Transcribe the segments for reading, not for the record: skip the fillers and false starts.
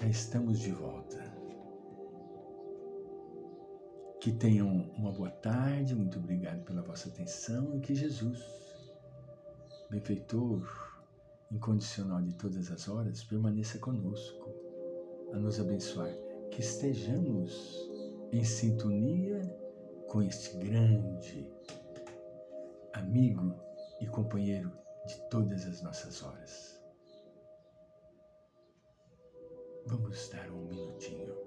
cá estamos de volta. Que tenham uma boa tarde, muito obrigado pela vossa atenção e que Jesus, benfeitor incondicional de todas as horas, permaneça conosco a nos abençoar. Que estejamos em sintonia com este grande amigo e companheiro de todas as nossas horas. Vamos dar um minutinho.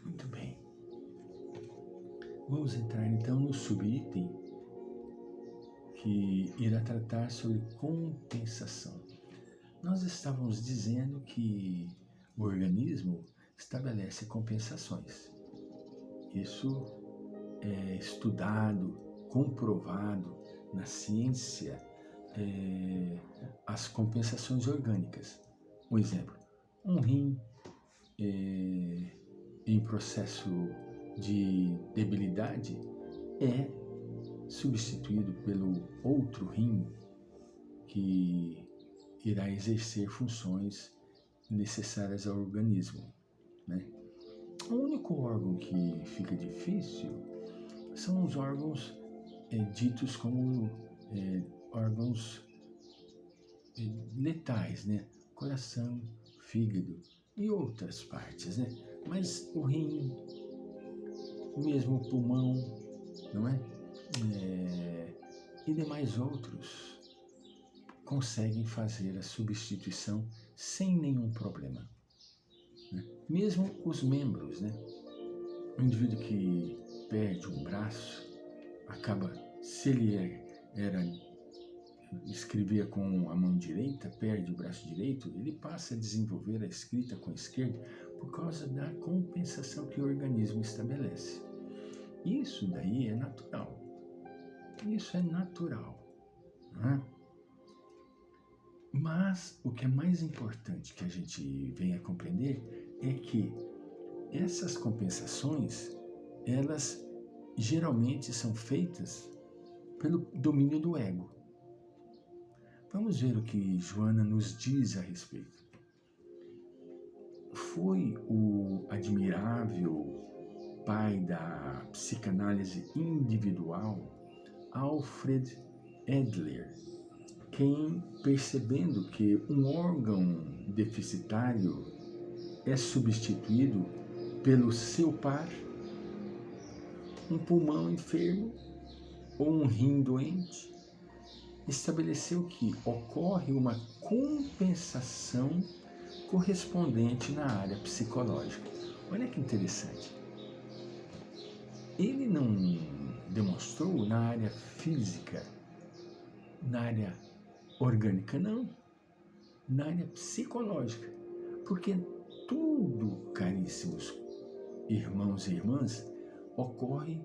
Muito bem. Vamos entrar então no subitem que irá tratar sobre compensação. Nós estávamos dizendo que o organismo estabelece compensações. Isso é estudado, comprovado na ciência, as compensações orgânicas. Um exemplo, um rim em processo de debilidade é substituído pelo outro rim que irá exercer funções necessárias ao organismo, né? O único órgão que fica difícil são os órgãos ditos como órgãos letais, né? Coração, fígado e outras partes, né? Mas o rim, mesmo o pulmão, não é? E demais outros conseguem fazer a substituição sem nenhum problema, né? Mesmo os membros, né? O indivíduo que perde um braço, acaba, se ele escrevia com a mão direita, perde o braço direito, ele passa a desenvolver a escrita com a esquerda por causa da compensação que o organismo estabelece. Isso daí é natural. Isso é natural, né? Mas o que é mais importante que a gente venha a compreender é que essas compensações, elas geralmente são feitas pelo domínio do ego. Vamos ver o que Joana nos diz a respeito. Foi o admirável pai da psicanálise individual, Alfred Adler, quem, percebendo que um órgão deficitário é substituído pelo seu par, um pulmão enfermo ou um rim doente, estabeleceu que ocorre uma compensação correspondente na área psicológica. Olha que interessante. Ele não demonstrou na área física, na área orgânica, não. Na área psicológica. Porque tudo, caríssimos irmãos e irmãs, ocorre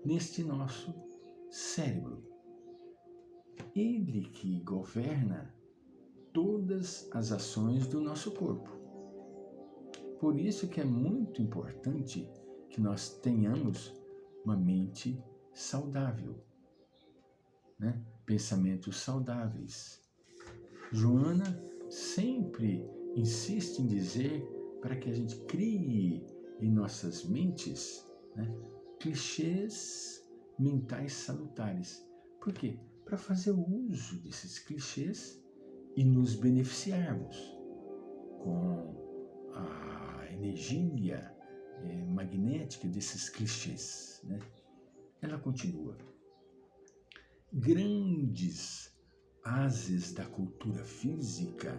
neste nosso cérebro. Ele que governa todas as ações do nosso corpo. Por isso que é muito importante que nós tenhamos uma mente saudável, né? Pensamentos saudáveis. Joana sempre insiste em dizer para que a gente crie em nossas mentes, né, clichês mentais salutares. Por quê? Para fazer uso desses clichês e nos beneficiarmos com a energia magnética estética desses clichês, né? Ela continua. Grandes ases da cultura física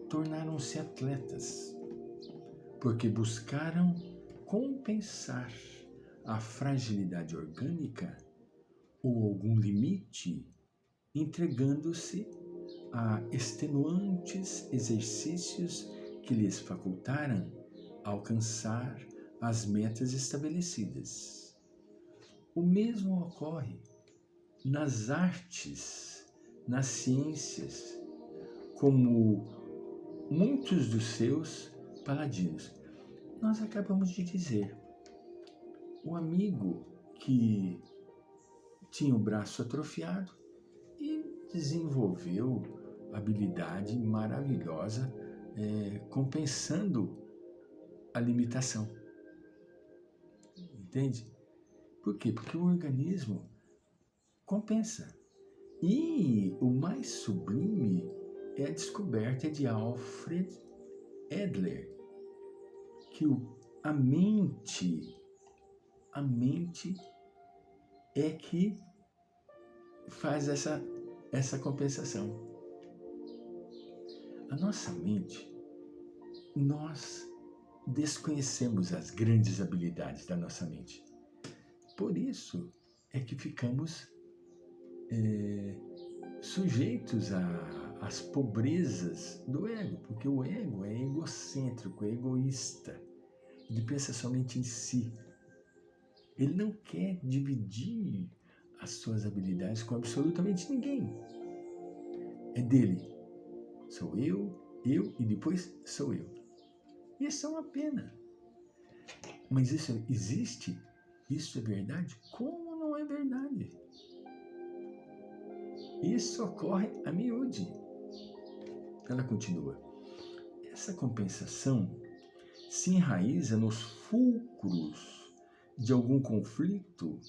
tornaram-se atletas, porque buscaram compensar a fragilidade orgânica ou algum limite, entregando-se a extenuantes exercícios que lhes facultaram alcançar as metas estabelecidas. O mesmo ocorre nas artes, nas ciências, como muitos dos seus paladinos. Nós acabamos de dizer, o amigo que tinha o braço atrofiado e desenvolveu habilidade maravilhosa, compensando a limitação. Entende? Por quê? Porque o organismo compensa. E o mais sublime é a descoberta de Alfred Adler, que a mente é que faz essa compensação. A nossa mente, nós desconhecemos as grandes habilidades da nossa mente. Por isso é que ficamos sujeitos às pobrezas do ego, porque o ego é egocêntrico, é egoísta. Ele pensa somente em si. Ele não quer dividir as suas habilidades com absolutamente ninguém. É dele. Sou eu e depois sou eu. Isso é uma pena. Mas isso existe? Isso é verdade? Como não é verdade? Isso ocorre a miúde. Ela continua. Essa compensação se enraiza nos fulcros de algum conflito,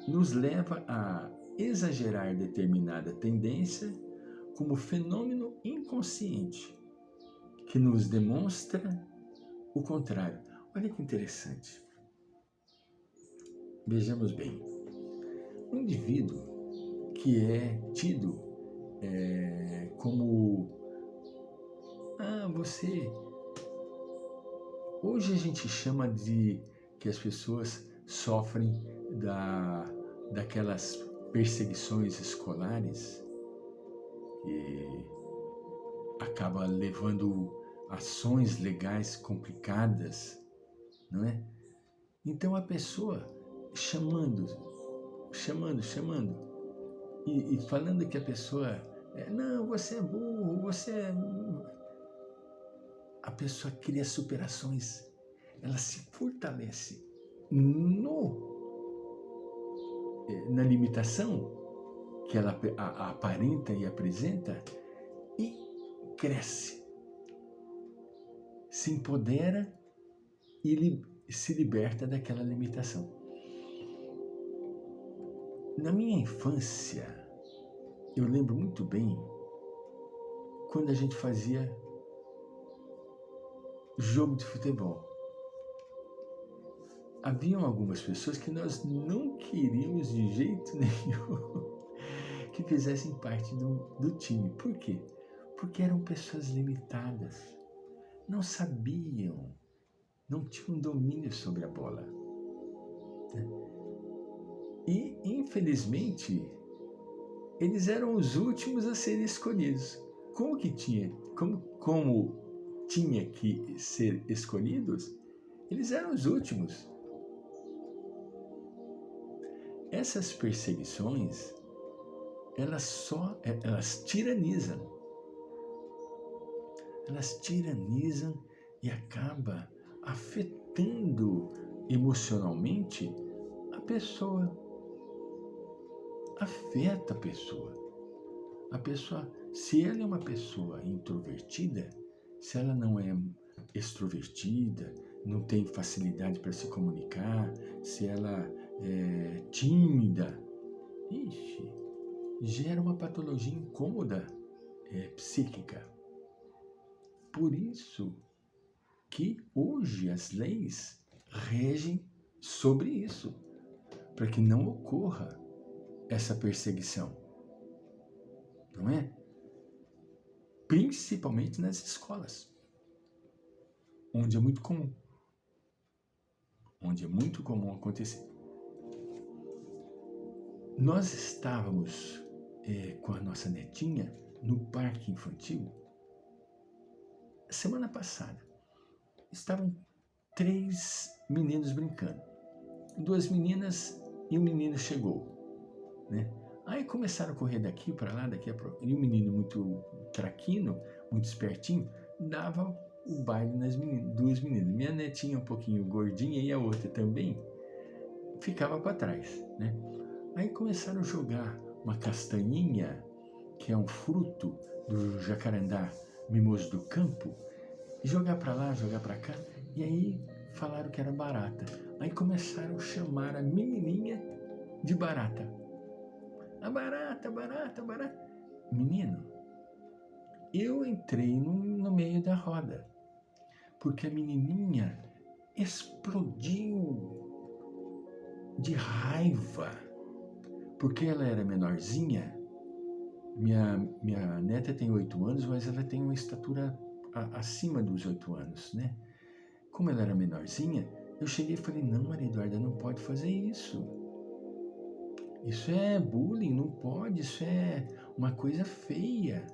nos leva a exagerar determinada tendência como fenômeno inconsciente, que nos demonstra o contrário. Olha que interessante. Vejamos bem. Um indivíduo que é tido como você... Hoje a gente chama de que as pessoas sofrem daquelas perseguições escolares e acaba levando ações legais complicadas, não é? Então a pessoa chamando e falando que a pessoa não, você é burro, a pessoa cria superações, ela se fortalece na limitação que ela aparenta e apresenta e cresce, se empodera e se liberta daquela limitação. Na minha infância, eu lembro muito bem quando a gente fazia jogo de futebol. Haviam algumas pessoas que nós não queríamos de jeito nenhum que fizessem parte do time. Por quê? Porque eram pessoas limitadas, não sabiam, não tinham domínio sobre a bola. E, infelizmente, eles eram os últimos a serem escolhidos. Como tinha que ser escolhidos, eles eram os últimos. Essas perseguições, elas tiranizam. Elas tiranizam e acaba afetando emocionalmente a pessoa. Afeta a pessoa. A pessoa, se ela é uma pessoa introvertida, se ela não é extrovertida, não tem facilidade para se comunicar, se ela é tímida, gera uma patologia incômoda psíquica. Por isso que hoje as leis regem sobre isso, para que não ocorra essa perseguição, não é? Principalmente nas escolas, onde é muito comum acontecer. Nós estávamos com a nossa netinha no parque infantil semana passada. Estavam 3 meninos brincando, 2 meninas e um menino chegou, né? Aí começaram a correr daqui para lá, e o menino muito traquino, muito espertinho, dava o baile nas 2 meninas. Minha netinha um pouquinho gordinha e a outra também ficava para trás, né? Aí começaram a jogar uma castanhinha, que é um fruto do jacarandá mimoso do campo, e jogar para lá, jogar para cá, e aí falaram que era barata. Aí começaram a chamar a menininha de barata. A barata, barata, barata. Menino, eu entrei no meio da roda, porque a menininha explodiu de raiva, porque ela era menorzinha. Minha neta tem 8 anos, mas ela tem uma estatura acima dos 8 anos, né? Como ela era menorzinha, eu cheguei e falei, não, Maria Eduarda, não pode fazer isso. Isso é bullying, não pode, isso é uma coisa feia.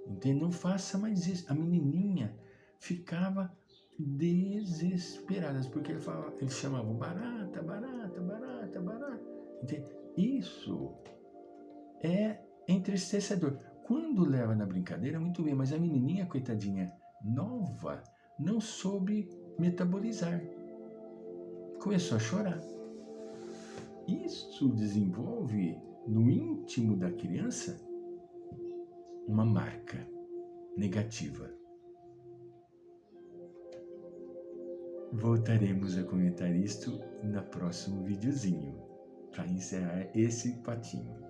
Entende? Não faça mais isso. A menininha ficava desesperada, porque eles chamavam barata, barata, barata, barata. Entende? Isso é entristecedor. Quando leva na brincadeira, muito bem, mas a menininha, coitadinha, nova, não soube metabolizar. Começou a chorar. Isso desenvolve no íntimo da criança uma marca negativa. Voltaremos a comentar isto no próximo videozinho, para encerrar esse patinho.